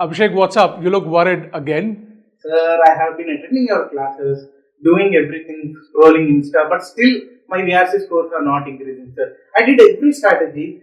Abhishek, what's up? You look worried again. Sir, I have been attending your classes, doing everything, scrolling Insta, but still my VRC scores are not increasing, sir. I did every strategy.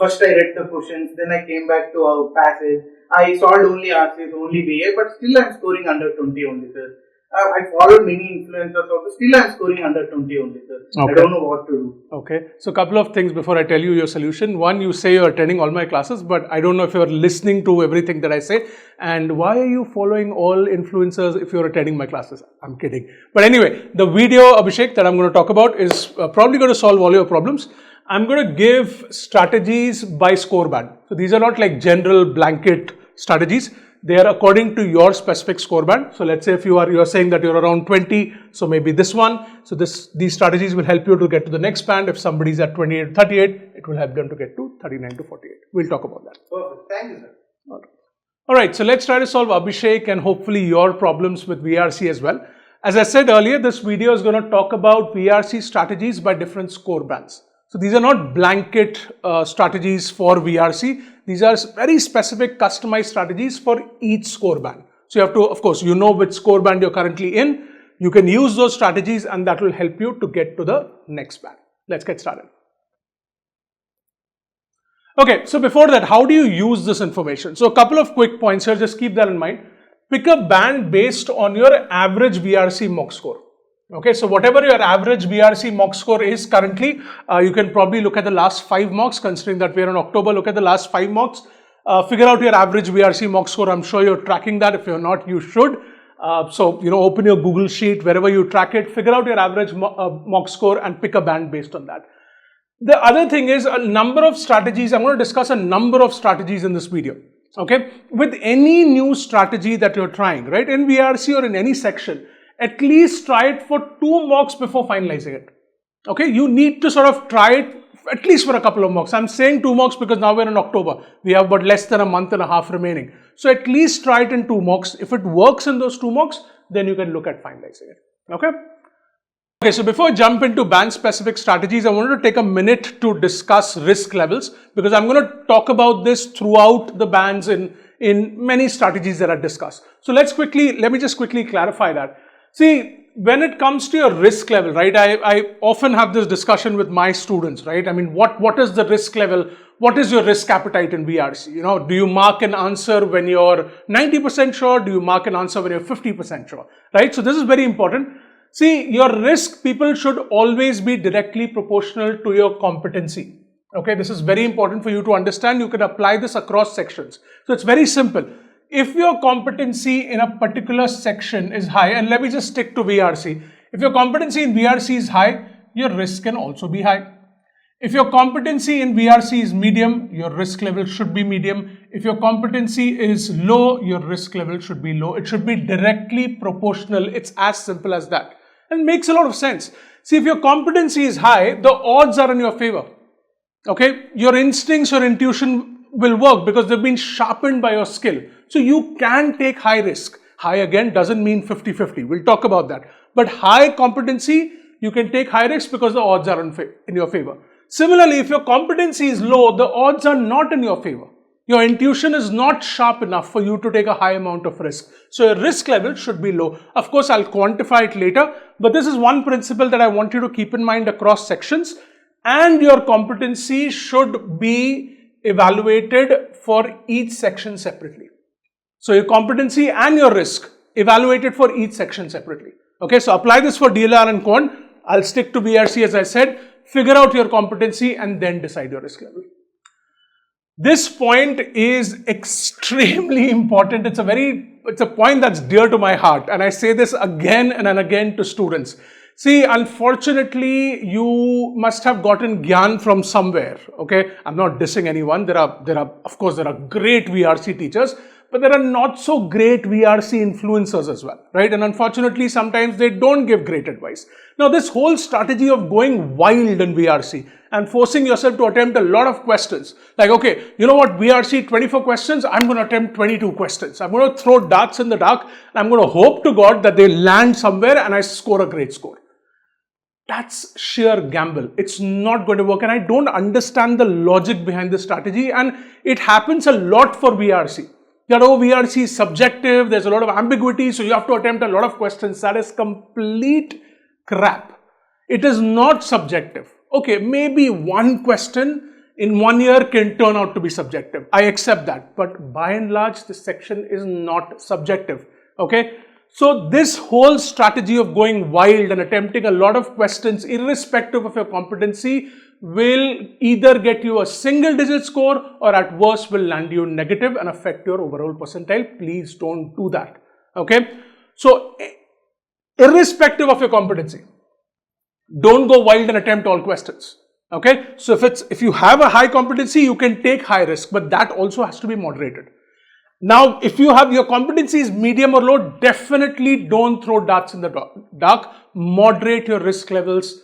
First I read the questions, then I came back to our passage. I solved only RCs, only VA, but still I am scoring under 20 only, sir. I followed many influencers also, still I am scoring under 20 only, sir. Okay. I don't know what to do. Okay, so a couple of things before I tell you your solution. One, you say you're attending all my classes, but I don't know if you're listening to everything that I say. And why are you following all influencers if you're attending my classes? I'm kidding. But anyway, the video, Abhishek, that I'm going to talk about is probably going to solve all your problems. I'm going to give strategies by score band. So these are not like general blanket strategies. They are according to your specific score band. So let's say if you are saying that you're around 20, so maybe this one. So these strategies will help you to get to the next band. If somebody's at 28 to 38, it will help them to get to 39 to 48. We'll talk about that. Perfect. Thank you, sir. All right, so let's try to solve Abhishek and hopefully your problems with VRC as well. As I said earlier, this video is going to talk about VRC strategies by different score bands. So these are not blanket strategies for VRC. These are very specific customized strategies for each score band. So you have to, of course, you know which score band you're currently in. You can use those strategies and that will help you to get to the next band. Let's get started. Okay, so before that, how do you use this information? So a couple of quick points here, just keep that in mind. Pick a band based on your average VRC mock score. Okay, so whatever your average VRC mock score is currently, you can probably look at the last 5 mocks, considering that we're in October, look at the last 5 mocks, figure out your average VRC mock score. I'm sure you're tracking that. If you're not, you should. So, open your Google Sheet, wherever you track it, figure out your average mock score and pick a band based on that. The other thing is a number of strategies. I'm going to discuss a number of strategies in this video. Okay, with any new strategy that you're trying, right, in VRC or in any section, at least try it for 2 mocks before finalizing it. Okay, you need to sort of try it at least for a couple of mocks. I'm saying 2 mocks because now we're in October. We have about less than a month and a half remaining. So at least try it in 2 mocks. If it works in those 2 mocks, then you can look at finalizing it. Okay. Okay, so before I jump into band specific strategies, I wanted to take a minute to discuss risk levels because I'm going to talk about this throughout the bands in many strategies that are discussed. So let me just quickly clarify that. See, when it comes to your risk level, right, I often have this discussion with my students, right? I mean, what is the risk level? What is your risk appetite in VRC? Do you mark an answer when you're 90% sure? Do you mark an answer when you're 50% sure, right? So this is very important. See, your risk, people, should always be directly proportional to your competency. Okay, this is very important for you to understand. You can apply this across sections. So it's very simple. If your competency in a particular section is high, and let me just stick to VRC. If your competency in VRC is high, your risk can also be high. If your competency in VRC is medium, your risk level should be medium. If your competency is low, your risk level should be low. It should be directly proportional. It's as simple as that. And it makes a lot of sense. See, if your competency is high, the odds are in your favor. Okay, your instincts, your intuition will work because they've been sharpened by your skill. So you can take high risk. High again doesn't mean 50-50. We'll talk about that. But high competency, you can take high risk because the odds are in your favor. Similarly, if your competency is low, the odds are not in your favor. Your intuition is not sharp enough for you to take a high amount of risk. So your risk level should be low. Of course, I'll quantify it later, but this is one principle that I want you to keep in mind across sections. And your competency should be evaluated for each section separately. So your competency and your risk evaluated for each section separately. Okay, so apply this for DLR and Quant. I'll stick to VRC as I said. Figure out your competency and then decide your risk level. This point is extremely important. It's a point that's dear to my heart, and I say this again and again to students. See, unfortunately, you must have gotten gyan from somewhere. Okay, I'm not dissing anyone. Of course, there are great VRC teachers, but there are not so great VRC influencers as well, right? And unfortunately, sometimes they don't give great advice. Now, this whole strategy of going wild in VRC and forcing yourself to attempt a lot of questions, like, okay, you know what, VRC 24 questions, I'm going to attempt 22 questions. I'm going to throw darts in the dark, and I'm going to hope to God that they land somewhere and I score a great score. That's sheer gamble. It's not going to work, and I don't understand the logic behind this strategy, and it happens a lot for VRC. that, oh, VRC is subjective, there's a lot of ambiguity, so you have to attempt a lot of questions. That is complete crap. It is not subjective. Okay, maybe one question in 1 year can turn out to be subjective. I accept that. But by and large, this section is not subjective. Okay. So this whole strategy of going wild and attempting a lot of questions irrespective of your competency will either get you a single digit score or at worst will land you negative and affect your overall percentile. Please don't do that. Okay. So irrespective of your competency, don't go wild and attempt all questions. Okay. So if you have a high competency, you can take high risk, but that also has to be moderated. Now, if you have your competency is medium or low, definitely don't throw darts in the dark. Moderate your risk levels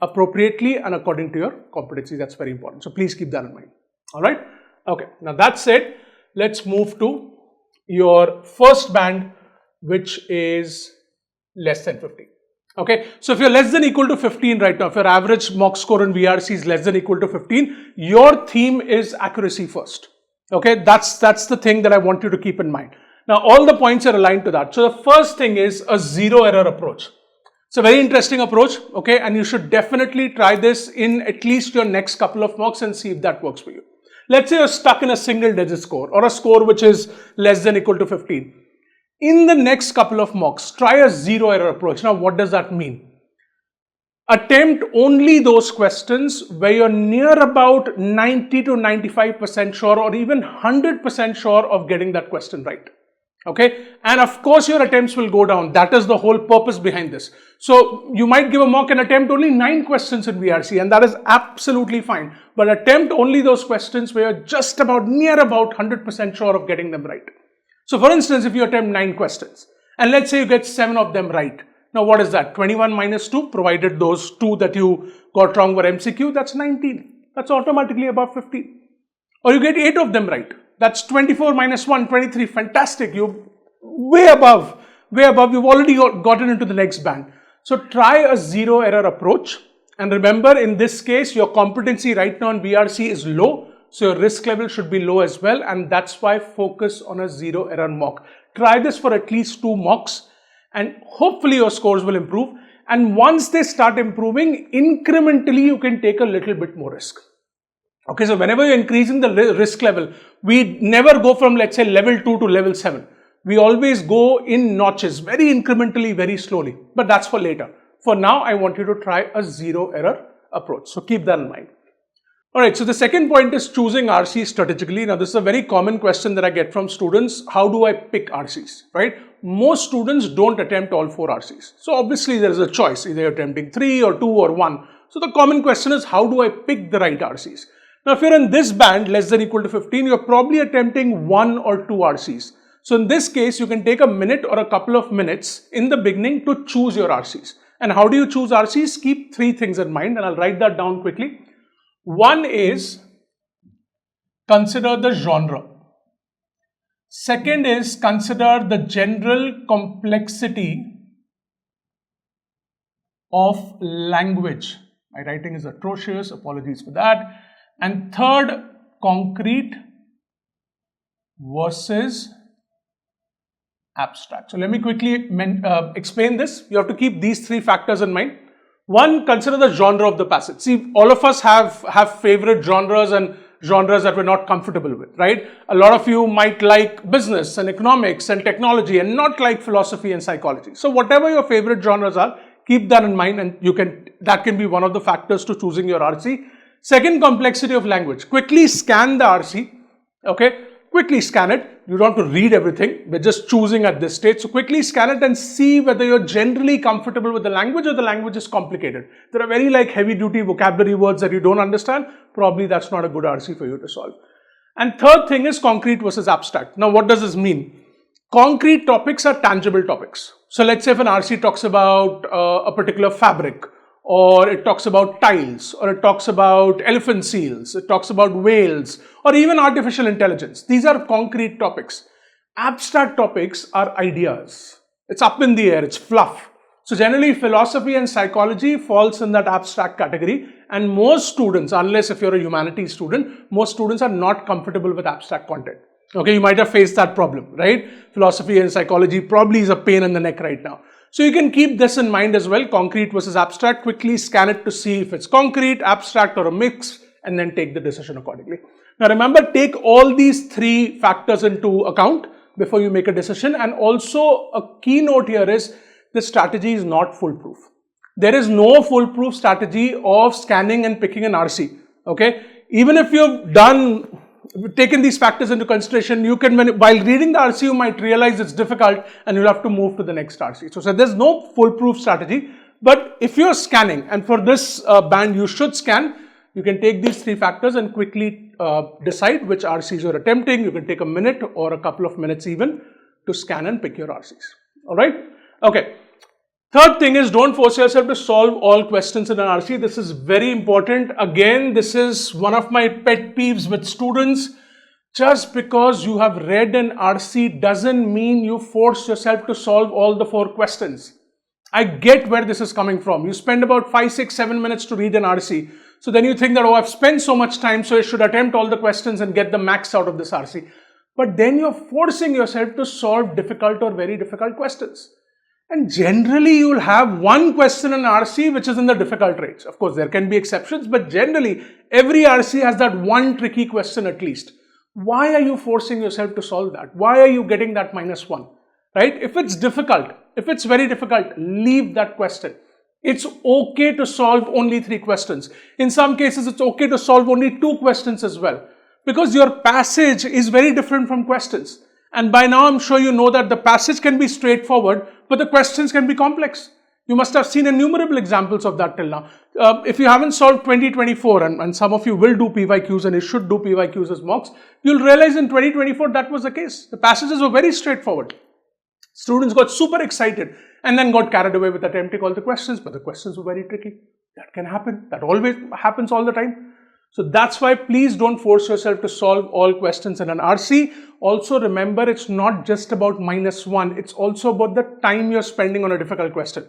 appropriately and according to your competency. That's very important. So please keep that in mind. All right. Okay. Now that said, let's move to your first band, which is less than 50. Okay. So if you're less than equal to 15 right now, if your average mock score in VRC is less than equal to 15, your theme is accuracy first. Okay, that's the thing that I want you to keep in mind. Now, all the points are aligned to that. So the first thing is a zero error approach. It's a very interesting approach, okay, and you should definitely try this in at least your next couple of mocks and see if that works for you. Let's say you're stuck in a single digit score or a score which is less than equal to 15. In the next couple of mocks, try a zero error approach. Now, what does that mean? Attempt only those questions where you're near about 90 to 95% sure or even 100% sure of getting that question right. Okay. And of course, your attempts will go down. That is the whole purpose behind this. So you might give a mock and attempt only 9 questions in VRC, and that is absolutely fine. But attempt only those questions where you're just about near about 100% sure of getting them right. So for instance, if you attempt 9 questions and let's say you get 7 of them right. Now, what is that? 21 minus 2, provided those 2 that you got wrong were MCQ, that's 19. That's automatically above 50. Or you get 8 of them right. That's 24 minus 1, 23. Fantastic. You're way above. You've already gotten into the next band. So try a zero error approach. And remember, in this case, your competency right now in VRC is low. So your risk level should be low as well. And that's why focus on a zero error mock. Try this for at least 2 mocks. And hopefully your scores will improve. And once they start improving, incrementally you can take a little bit more risk. Okay, so whenever you're increasing the risk level, we never go from, let's say, level 2 to level 7. We always go in notches, very incrementally, very slowly. But that's for later. For now, I want you to try a zero error approach. So keep that in mind. Alright, so the second point is choosing RCs strategically. Now, this is a very common question that I get from students. How do I pick RCs, right? Most students don't attempt all 4 RCs. So obviously there is a choice, either you're attempting 3 or 2 or 1. So the common question is, how do I pick the right RCs? Now, if you're in this band, less than equal to 15, you're probably attempting 1 or 2 RCs. So in this case, you can take a minute or a couple of minutes in the beginning to choose your RCs. And how do you choose RCs? Keep 3 things in mind, and I'll write that down quickly. One is consider the genre. Second is consider the general complexity of language. My writing is atrocious, apologies for that. And third, concrete versus abstract. So let me quickly explain this. You have to keep these 3 factors in mind. One, consider the genre of the passage. See, all of us have favorite genres and genres that we're not comfortable with, right? A lot of you might like business and economics and technology and not like philosophy and psychology. So whatever your favorite genres are, keep that in mind, and that can be one of the factors to choosing your RC. Second, complexity of language. Quickly scan the RC, okay? Quickly scan it. You don't have to read everything. We're just choosing at this stage. So quickly scan it and see whether you're generally comfortable with the language or the language is complicated. There are very heavy duty vocabulary words that you don't understand. Probably that's not a good RC for you to solve. And third thing is concrete versus abstract. Now, what does this mean? Concrete topics are tangible topics. So let's say if an RC talks about a particular fabric, or it talks about tiles, or it talks about elephant seals, it talks about whales, or even artificial intelligence. These are concrete topics. Abstract topics are ideas. It's up in the air, it's fluff. So generally, philosophy and psychology falls in that abstract category, and most students, unless if you're a humanities student, most students are not comfortable with abstract content. Okay, you might have faced that problem, right? Philosophy and psychology probably is a pain in the neck right now. So you can keep this in mind as well, concrete versus abstract. Quickly scan it to see if it's concrete, abstract, or a mix, and then take the decision accordingly. Now remember, take all these three factors into account before you make a decision. And also a key note here is this strategy is not foolproof. There is no foolproof strategy of scanning and picking an RC. Okay, even if you've taken these factors into consideration, you can, while reading the RC, you might realize it's difficult and you'll have to move to the next RC. So there's no foolproof strategy. But if you're scanning, and for this band you should scan, you can take these three factors and quickly decide which RCs you're attempting. You can take a minute or a couple of minutes even to scan and pick your RCs. All right? Okay. Third thing is, don't force yourself to solve all questions in an RC. This is very important. Again, this is one of my pet peeves with students. Just because you have read an RC doesn't mean you force yourself to solve all the 4 questions. I get where this is coming from. You spend about 5, 6, 7 minutes to read an RC. So then you think that, oh, I've spent so much time, so I should attempt all the questions and get the max out of this RC. But then you're forcing yourself to solve difficult or very difficult questions. And generally, you'll have one question in RC which is in the difficult range. Of course, there can be exceptions, but generally, every RC has that one tricky question at least. Why are you forcing yourself to solve that? Why are you getting that -1? Right? If it's difficult, if it's very difficult, leave that question. It's okay to solve only 3 questions. In some cases, it's okay to solve only 2 questions as well, because your passage is very different from questions. And by now, I'm sure you know that the passage can be straightforward, but the questions can be complex. You must have seen innumerable examples of that till now. If you haven't solved 2024, and some of you will do PYQs and you should do PYQs as mocks, you'll realize in 2024 that was the case. The passages were very straightforward. Students got super excited and then got carried away with attempting all the questions, but the questions were very tricky. That can happen. That always happens all the time. So that's why please don't force yourself to solve all questions in an RC. Also remember, it's not just about -1. It's also about the time you're spending on a difficult question.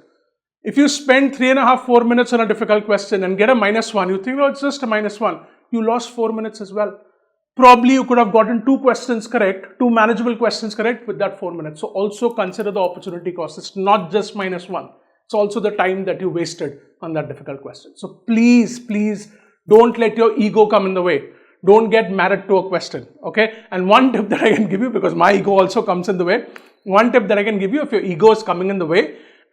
If you spend 3.5, 4 minutes on a difficult question and get a -1, you think, oh, it's just a -1. You lost 4 minutes as well. Probably you could have gotten 2 questions correct, 2 manageable questions correct with that 4 minutes. So also consider the opportunity cost. It's not just -1. It's also the time that you wasted on that difficult question. So please, don't let your ego come in the way. Don't get married to a question, okay? And one tip that I can give you, because my ego also comes in the way, one tip that I can give you, if your ego is coming in the way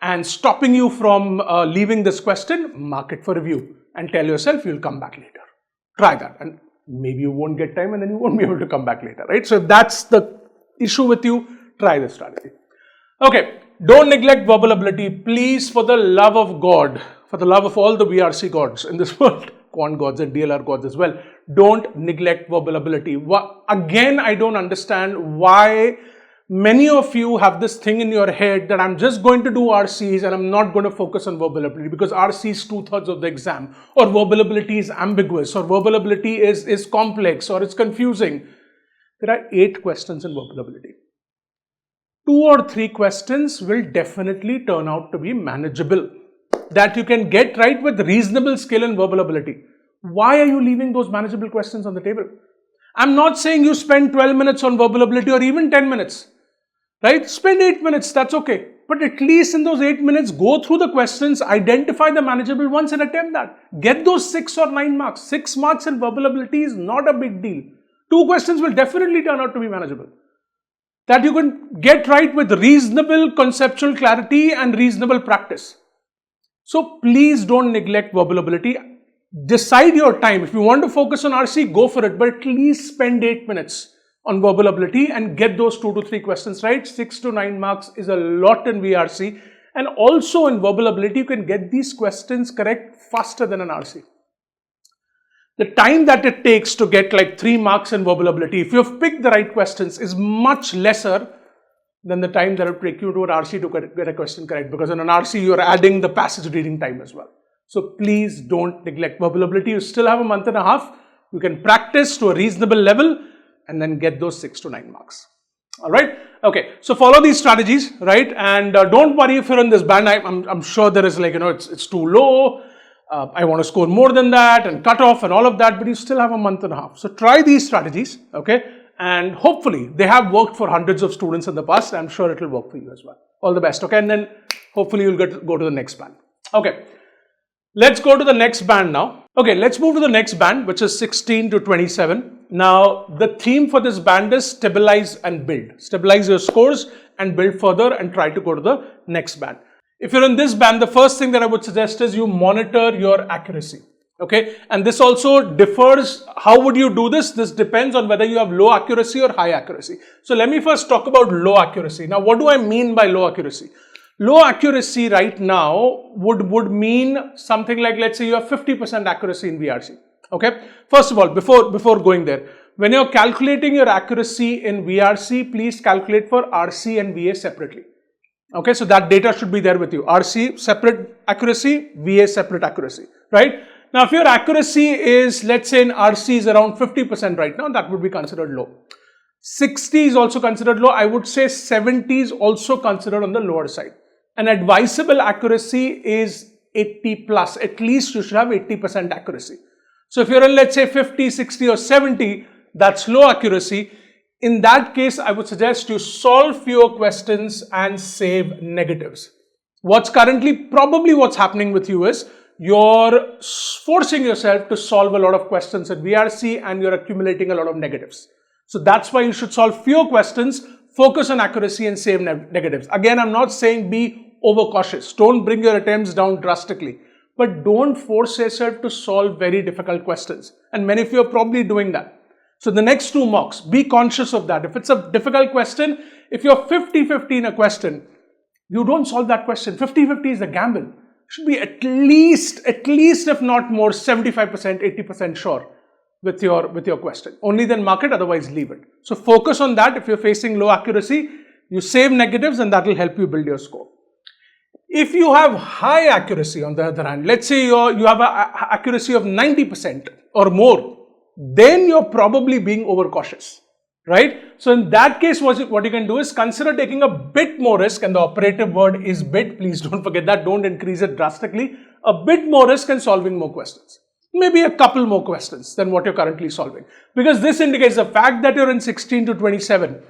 and stopping you from leaving this question, mark it for review and tell yourself you'll come back later. Try that, and maybe you won't get time and then you won't be able to come back later, right? So if that's the issue with you, try this strategy. Okay, don't neglect verbal ability. Please, for the love of God, for the love of all the VRC gods in this world, quant gods and DLR gods as well, don't neglect verbal ability. Again, I don't understand why many of you have this thing in your head that I'm just going to do RCs and I'm not going to focus on verbal ability because RC is 2/3 of the exam, or verbal ability is ambiguous, or verbal ability is complex, or it's confusing. There are 8 questions in verbal ability. 2 or 3 questions will definitely turn out to be manageable, that you can get right with reasonable skill and verbal ability. Why are you leaving those manageable questions on the table? I'm not saying you spend 12 minutes on verbal ability or even 10 minutes, right? Spend 8 minutes, that's okay. But at least in those 8 minutes, go through the questions, identify the manageable ones and attempt that. Get those 6 or 9 marks. 6 marks in verbal ability is not a big deal. 2 questions will definitely turn out to be manageable, that you can get right with reasonable conceptual clarity and reasonable practice. So please don't neglect verbal ability. Decide your time. If you want to focus on RC, go for it, but at least spend 8 minutes on verbal ability and get those 2 to 3 questions right. 6 to 9 marks is a lot in VRC, and also in verbal ability, you can get these questions correct faster than an RC. The time that it takes to get like 3 marks in verbal ability, if you've picked the right questions, is much lesser than the time that it will take you to an RC to get a question correct, because in an RC, you're adding the passage reading time as well. So please don't neglect verbal ability. You still have a month and a half. You can practice to a reasonable level and then get those 6 to 9 marks. All right. Okay. So follow these strategies, right? And don't worry if you're in this band. I'm sure there is like, it's too low. I want to score more than that and cut off and all of that, but you still have a month and a half. So try these strategies, okay? and hopefully they have worked for hundreds of students in the past. I'm sure it will work for you as well. All the best, okay? And then hopefully you'll go to the next band. Okay, let's go to the next band now. Okay, let's move to the next band, which is 16 to 27. Now, the theme for this band is stabilize and build. Stabilize your scores and build further and try to go to the next band. If you're in this band, the first thing that I would suggest is you monitor your accuracy. Okay, and this also differs. How would you do this? This depends on whether you have low accuracy or high accuracy. So let me first talk about low accuracy. Now, what do I mean by low accuracy? Low accuracy right now would mean something like, let's say you have 50% accuracy in VRC. Okay, first of all, before going there, when you're calculating your accuracy in VRC, please calculate for RC and VA separately. Okay, so that data should be there with you. RC separate accuracy, VA separate accuracy, right? Now, if your accuracy is, let's say in RC is around 50% right now, that would be considered low. 60 is also considered low. I would say 70 is also considered on the lower side. An advisable accuracy is 80 plus. At least you should have 80% accuracy. So if you're in, let's say 50, 60 or 70, that's low accuracy. In that case, I would suggest you solve fewer questions and save negatives. What's happening with you is you're forcing yourself to solve a lot of questions at VRC and you're accumulating a lot of negatives. So that's why you should solve fewer questions, focus on accuracy and save negatives. Again, I'm not saying be overcautious. Don't bring your attempts down drastically, but don't force yourself to solve very difficult questions. And many of you are probably doing that. So the next 2 mocks, be conscious of that. If it's a difficult question, if you're 50-50 in a question, you don't solve that question. 50-50 is a gamble. Should be at least if not more 75%, 80% sure with your question. Only then mark it, otherwise leave it. So focus on that. If you're facing low accuracy, you save negatives and that will help you build your score. If you have high accuracy on the other hand, let's say you have an accuracy of 90% or more, then you're probably being overcautious, right? So in that case, what you can do is consider taking a bit more risk, and the operative word is bit. Please don't forget that. Don't increase it drastically. A bit more risk and solving more questions. Maybe a couple more questions than what you're currently solving. Because this indicates the fact that you're in 16 to 27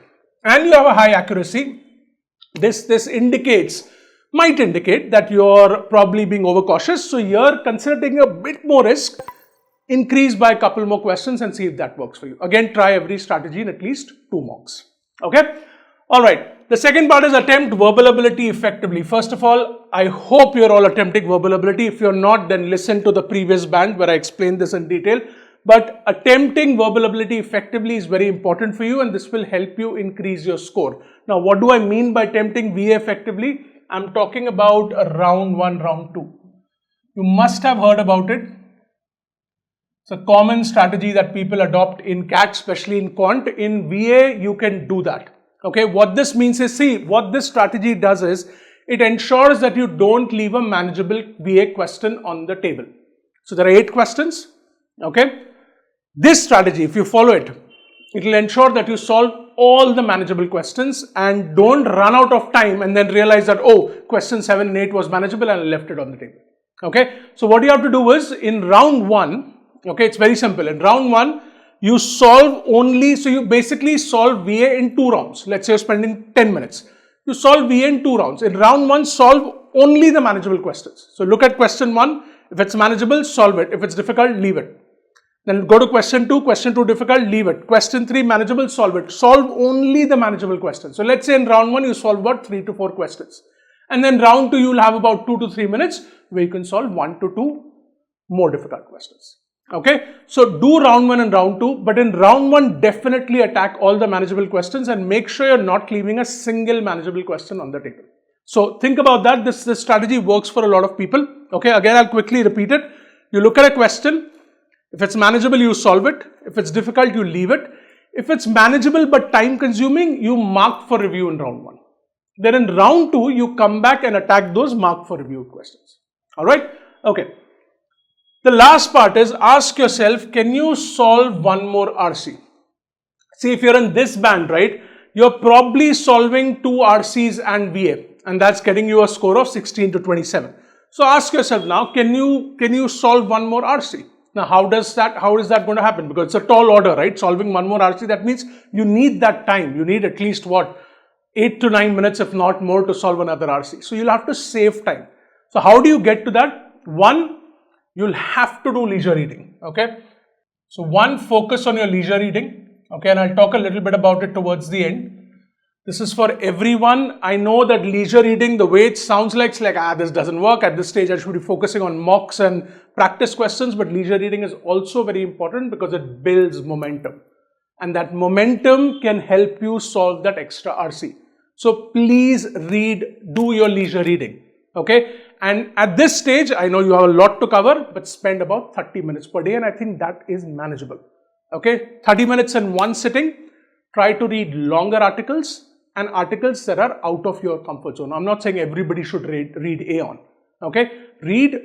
and you have a high accuracy. This might indicate that you're probably being overcautious. So here, consider taking a bit more risk, increase by a couple more questions and see if that works for you. Again, try every strategy in at least 2 mocks. Okay? Alright, the second part is attempt verbal ability effectively. First of all, I hope you're all attempting verbal ability. If you're not, then listen to the previous band where I explained this in detail. But attempting verbal ability effectively is very important for you and this will help you increase your score. Now, what do I mean by attempting VA effectively? I'm talking about round 1, round 2. You must have heard about it. It's a common strategy that people adopt in CAT, especially in quant. In VA, you can do that. Okay, what this means is, see, what this strategy does is, it ensures that you don't leave a manageable VA question on the table. So there are 8 questions. Okay, this strategy, if you follow it, it will ensure that you solve all the manageable questions and don't run out of time and then realize that, oh, question 7 and 8 was manageable and I left it on the table. Okay, so what you have to do is in round 1, okay, it's very simple. In round 1, you solve only, so you basically solve VA in 2 rounds. Let's say you're spending 10 minutes. You solve VA in 2 rounds. In round 1, solve only the manageable questions. So look at question 1. If it's manageable, solve it. If it's difficult, leave it. Then go to question 2. Question 2 difficult, leave it. Question 3 manageable, solve it. Solve only the manageable questions. So let's say in round 1, you solve about 3 to 4 questions. And then round 2, you'll have about 2 to 3 minutes where you can solve 1 to 2 more difficult questions. Okay, so do round 1 and round 2, but in round 1, definitely attack all the manageable questions and make sure you're not leaving a single manageable question on the table. So think about that. This strategy works for a lot of people. Okay, again, I'll quickly repeat it. You look at a question. If it's manageable, you solve it. If it's difficult, you leave it. If it's manageable but time consuming, you mark for review in round 1. Then in round 2, you come back and attack those mark for review questions. All right, okay. The last part is ask yourself, can you solve one more RC? See, if you're in this band, right, you're probably solving 2 RCs and VA, and that's getting you a score of 16 to 27. So ask yourself now, can you solve one more RC? Now, how is that going to happen? Because it's a tall order, right? Solving one more RC, that means you need that time. You need at least what? 8 to 9 minutes, if not more, to solve another RC. So you'll have to save time. So how do you get to that? One, you'll have to do leisure reading, okay? So one, focus on your leisure reading, okay? And I'll talk a little bit about it towards the end. This is for everyone. I know that leisure reading, the way it sounds like, it's like, this doesn't work. At this stage, I should be focusing on mocks and practice questions, but leisure reading is also very important because it builds momentum. And that momentum can help you solve that extra RC. So please do your leisure reading, okay? And at this stage, I know you have a lot to cover, but spend about 30 minutes per day, and I think that is manageable, okay? 30 minutes in one sitting. Try to read longer articles and articles that are out of your comfort zone. I'm not saying everybody should read Aeon, okay? Read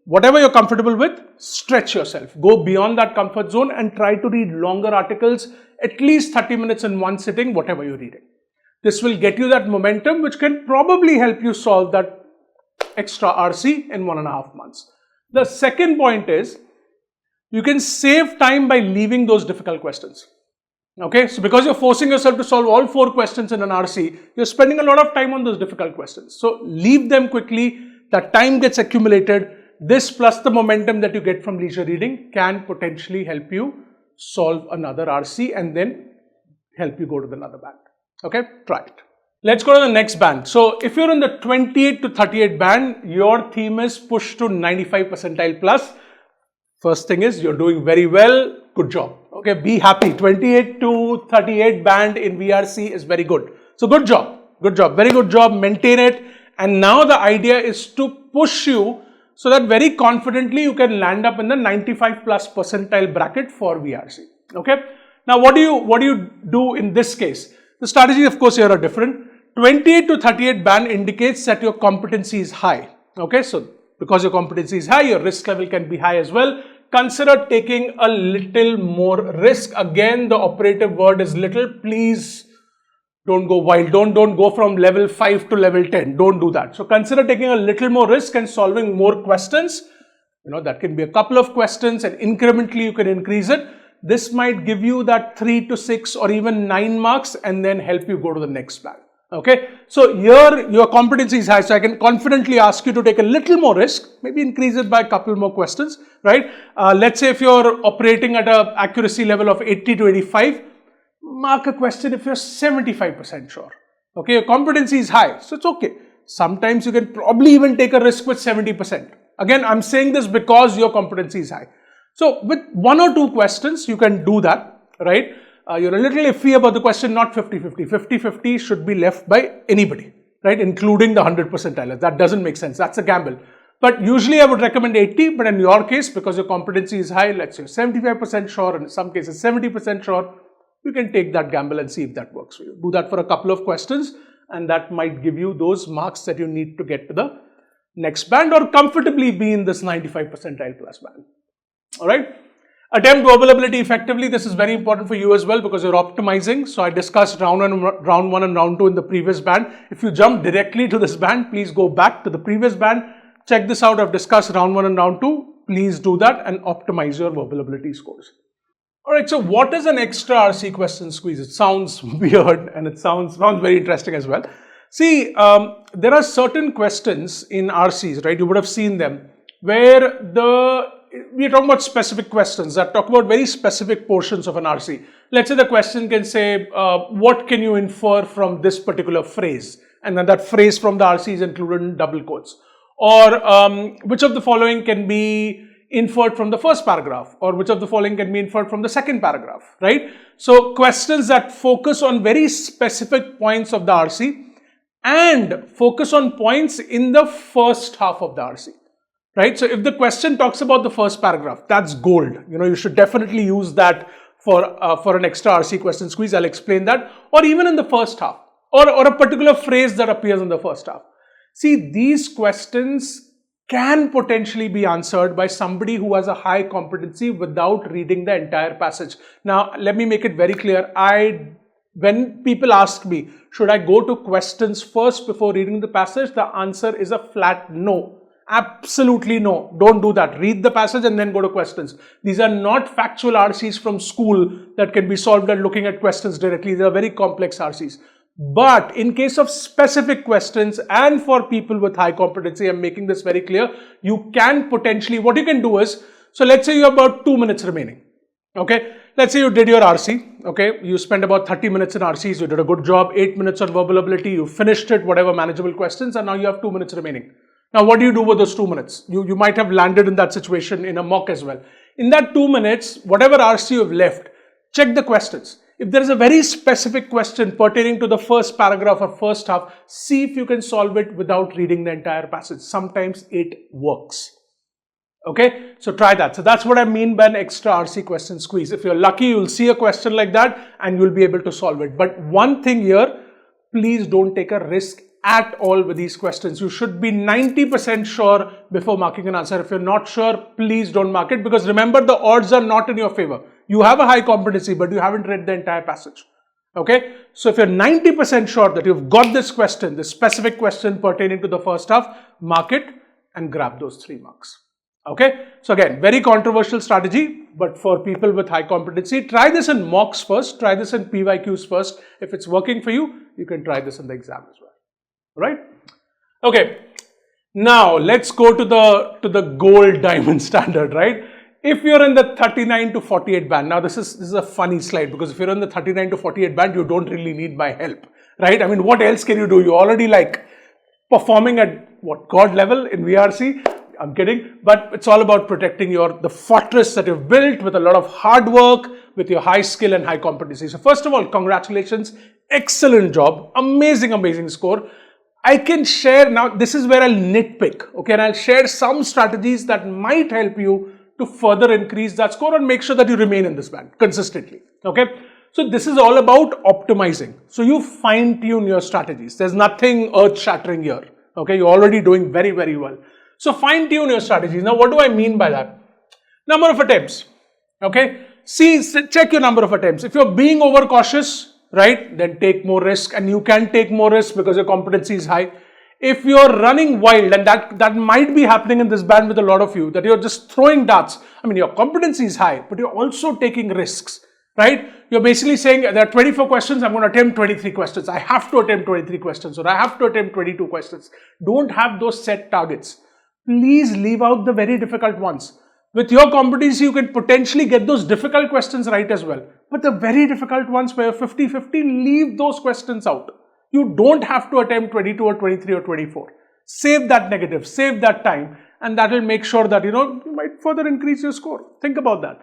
whatever you're comfortable with, stretch yourself. Go beyond that comfort zone and try to read longer articles, at least 30 minutes in one sitting, whatever you're reading. This will get you that momentum, which can probably help you solve that extra RC in 1.5 months. The second point is, you can save time by leaving those difficult questions. Okay, so because you're forcing yourself to solve all 4 questions in an RC, you're spending a lot of time on those difficult questions. So leave them quickly, that time gets accumulated. This plus the momentum that you get from leisure reading can potentially help you solve another RC and then help you go to another band. Okay, try it. Let's go to the next band. So if you're in the 28 to 38 band, your theme is push to 95 percentile plus. First thing is, you're doing very well. Good job. Okay, be happy. 28 to 38 band in VRC is very good. So good job. Good job. Very good job. Maintain it. And now the idea is to push you so that very confidently you can land up in the 95 plus percentile bracket for VRC. Okay. Now what do you do in this case? The strategies, of course, here are different. 28 to 38 band indicates that your competency is high. Okay, so because your competency is high, your risk level can be high as well. Consider taking a little more risk. Again, the operative word is little. Please don't go wild. Don't go from level 5 to level 10. Don't do that. So consider taking a little more risk and solving more questions. You know, that can be a couple of questions, and incrementally you can increase it. This might give you that 3 to 6 or even 9 marks and then help you go to the next band. Okay, so here your competency is high, so I can confidently ask you to take a little more risk, maybe increase it by a couple more questions, right? Let's say if you're operating at an accuracy level of 80 to 85, mark a question if you're 75% sure. Okay, your competency is high, so it's okay. Sometimes you can probably even take a risk with 70%. Again, I'm saying this because your competency is high. So with 1 or 2 questions, you can do that, right? You're a little iffy about the question, not 50-50. 50-50 should be left by anybody, right? Including the 100 percentile. That doesn't make sense. That's a gamble. But usually I would recommend 80, but in your case, because your competency is high, let's say 75% sure, and in some cases 70% sure, you can take that gamble and see if that works for you. Do that for a couple of questions, and that might give you those marks that you need to get to the next band or comfortably be in this 95 percentile plus band. All right. Attempt verbal ability effectively. This is very important for you as well because you're optimizing. So I discussed round 1 and round 2 in the previous band. If you jump directly to this band, please go back to the previous band. Check this out. I've discussed round 1 and round 2. Please do that and optimize your verbal ability scores. Alright, so what is an extra RC question squeeze? It sounds weird and it sounds very interesting as well. See, there are certain questions in RCs, right? You would have seen them where we are talking about specific questions that talk about very specific portions of an RC. Let's say the question can say, what can you infer from this particular phrase? And then that phrase from the RC is included in double quotes. Or which of the following can be inferred from the first paragraph? Or which of the following can be inferred from the second paragraph, right? So questions that focus on very specific points of the RC and focus on points in the first half of the RC. Right, so if the question talks about the first paragraph, that's gold. You know, you should definitely use that for an extra RC question squeeze. I'll explain that. Or even in the first half, or a particular phrase that appears in the first half. See, these questions can potentially be answered by somebody who has a high competency without reading the entire passage. Now, let me make it very clear. When people ask me, should I go to questions first before reading the passage? The answer is a flat no. Absolutely no. Don't do that. Read the passage and then go to questions. These are not factual RCs from school that can be solved by looking at questions directly. They are very complex RCs. But in case of specific questions and for people with high competency, I'm making this very clear, you can potentially, what you can do is, so let's say you have about 2 minutes remaining. Okay, let's say you did your RC, okay, you spent about 30 minutes in RCs, you did a good job, 8 minutes on verbal ability, you finished it, whatever manageable questions, and now you have 2 minutes remaining. Now, what do you do with those 2 minutes? You might have landed in that situation in a mock as well. In that 2 minutes, whatever RC you've left, check the questions. If there is a very specific question pertaining to the first paragraph or first half, see if you can solve it without reading the entire passage. Sometimes it works. Okay, so try that. So that's what I mean by an extra RC question squeeze. If you're lucky, you'll see a question like that and you'll be able to solve it. But one thing here, please don't take a risk at all with these questions. You should be 90% sure before marking an answer. If you're not sure, please don't mark it, because remember, the odds are not in your favor. You have a high competency, but you haven't read the entire passage. Okay, so if you're 90% sure that you've got this question, this specific question pertaining to the first half, mark it and grab those 3 marks. Okay, so again, very controversial strategy, but for people with high competency, try this in mocks first, try this in PYQs first. If it's working for you, you can try this in the exam as well. Right? Okay, now let's go to the gold diamond standard, right? If you're in the 39 to 48 band, now this is a funny slide, because if you're in the 39 to 48 band, you don't really need my help, right? I mean, what else can you do? You're already like performing at what, God level in VRC? I'm kidding, but it's all about protecting the fortress that you've built with a lot of hard work, with your high skill and high competency. So first of all, congratulations, excellent job, amazing score. I can share now, this is where I'll nitpick, okay, and I'll share some strategies that might help you to further increase that score and make sure that you remain in this band consistently, okay. So this is all about optimizing. So you fine tune your strategies. There's nothing earth shattering here, okay. You're already doing very well. So fine tune your strategies. Now, what do I mean by that? Number of attempts, okay. Check your number of attempts. If you're being overcautious, right, then take more risk, and you can take more risk because your competency is high. If you're running wild, and that might be happening in this band with a lot of you, that you're just throwing darts. I mean, your competency is high, but you're also taking risks, right? You're basically saying there are 24 questions, I'm going to attempt 23 questions. I have to attempt 23 questions, or I have to attempt 22 questions. Don't have those set targets. Please leave out the very difficult ones. With your competency, you can potentially get those difficult questions right as well. But the very difficult ones where 50-50, leave those questions out. You don't have to attempt 22 or 23 or 24. Save that negative, save that time, and that will make sure that, you might further increase your score. Think about that.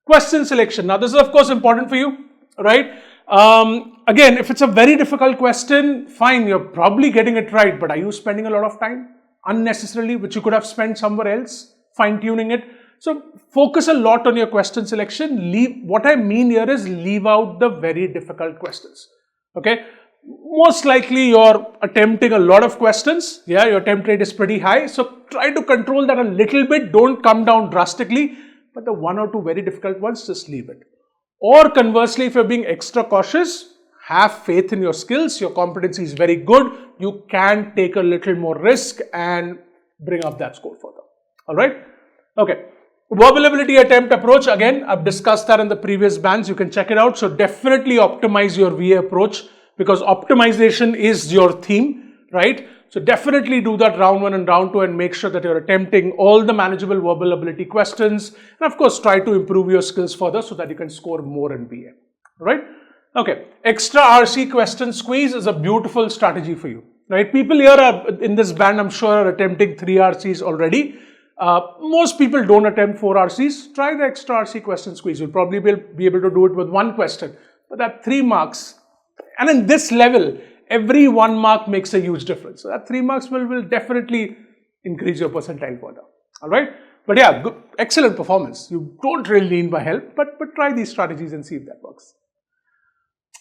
Question selection. Now, this is of course important for you, right? Again, if it's a very difficult question, fine, you're probably getting it right, but are you spending a lot of time unnecessarily, which you could have spent somewhere else, fine-tuning it? So focus a lot on your question selection. What I mean here is leave out the very difficult questions. Okay. Most likely you're attempting a lot of questions. Yeah, your attempt rate is pretty high. So try to control that a little bit. Don't come down drastically, but the 1 or 2 very difficult ones, just leave it. Or conversely, if you're being extra cautious, have faith in your skills. Your competency is very good. You can take a little more risk and bring up that score further. All right. Okay. Verbal ability attempt approach, again, I've discussed that in the previous bands. You can check it out. So definitely optimize your VA approach, because optimization is your theme, right? So definitely do that round 1 and round 2 and make sure that you're attempting all the manageable verbal ability questions. And of course, try to improve your skills further so that you can score more in VA, right? Okay, extra RC question squeeze is a beautiful strategy for you, right? People here in this band, I'm sure, are attempting 3 RCs already. Most people don't attempt 4 RCs. Try the extra RC question squeeze. You'll probably be able to do it with 1 question, but that 3 marks, and in this level, every 1 mark makes a huge difference. So that 3 marks will definitely increase your percentile further. All right. But yeah, good, excellent performance. You don't really need my help, but try these strategies and see if that works.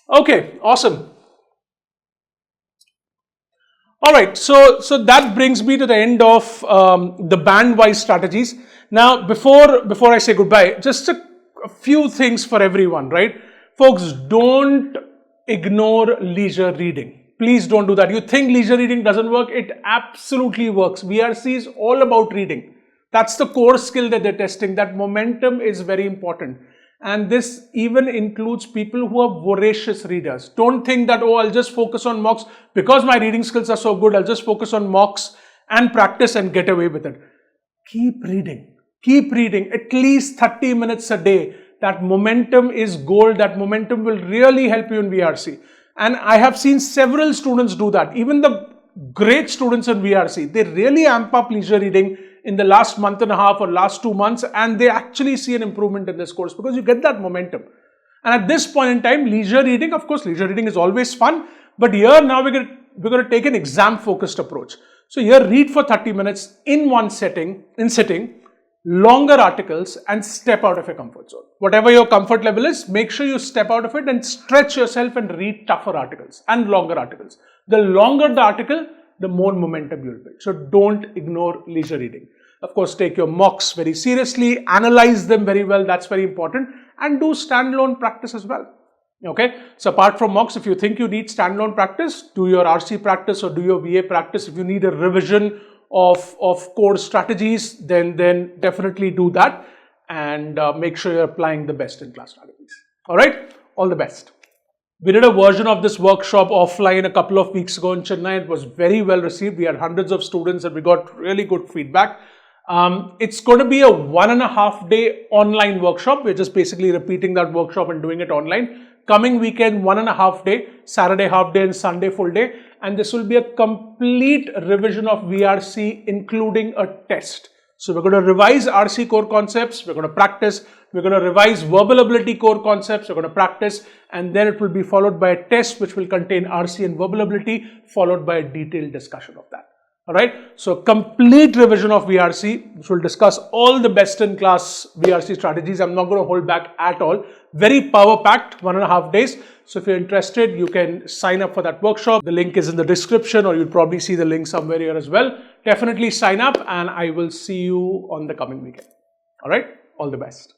Okay, awesome. All right, so that brings me to the end of the band-wise strategies. Now, before I say goodbye, just a few things for everyone, right? Folks, don't ignore leisure reading. Please don't do that. You think leisure reading doesn't work? It absolutely works. VRC is all about reading. That's the core skill that they're testing. That momentum is very important. And this even includes people who are voracious readers. Don't think that, oh, I'll just focus on mocks because my reading skills are so good. I'll just focus on mocks and practice and get away with it. Keep reading. Keep reading at least 30 minutes a day. That momentum is gold. That momentum will really help you in VRC. And I have seen several students do that. Even the great students in VRC, they really amp up leisure reading in the last month and a half or last 2 months, and they actually see an improvement in this course because you get that momentum. And at this point in time, leisure reading, of course, leisure reading is always fun, but here now we're going to take an exam-focused approach. So here, read for 30 minutes in one sitting, longer articles, and step out of your comfort zone. Whatever your comfort level is, make sure you step out of it and stretch yourself and read tougher articles and longer articles. The longer the article, the more momentum you'll build. So don't ignore leisure reading. Of course, take your mocks very seriously, analyze them very well, that's very important, and do standalone practice as well. Okay, so apart from mocks, if you think you need standalone practice, do your RC practice or do your VA practice. If you need a revision of core strategies, then definitely do that, and make sure you're applying the best in class strategies. All right, all the best. We did a version of this workshop offline a couple of weeks ago in Chennai. It was very well received. We had hundreds of students and we got really good feedback. It's going to be a 1.5 day online workshop. We're just basically repeating that workshop and doing it online. Coming weekend, 1.5 day, Saturday half day and Sunday full day. And this will be a complete revision of VRC, including a test. So we're going to revise RC core concepts, we're going to practice, we're going to revise verbal ability core concepts, we're going to practice, and then it will be followed by a test which will contain RC and verbal ability, followed by a detailed discussion of that. Alright, so complete revision of VRC, which will discuss all the best in class VRC strategies. I'm not going to hold back at all. Very power packed, 1.5 days. So if you're interested, you can sign up for that workshop. The link is in the description, or you'll probably see the link somewhere here as well. Definitely sign up, and I will see you on the coming weekend. Alright, all the best.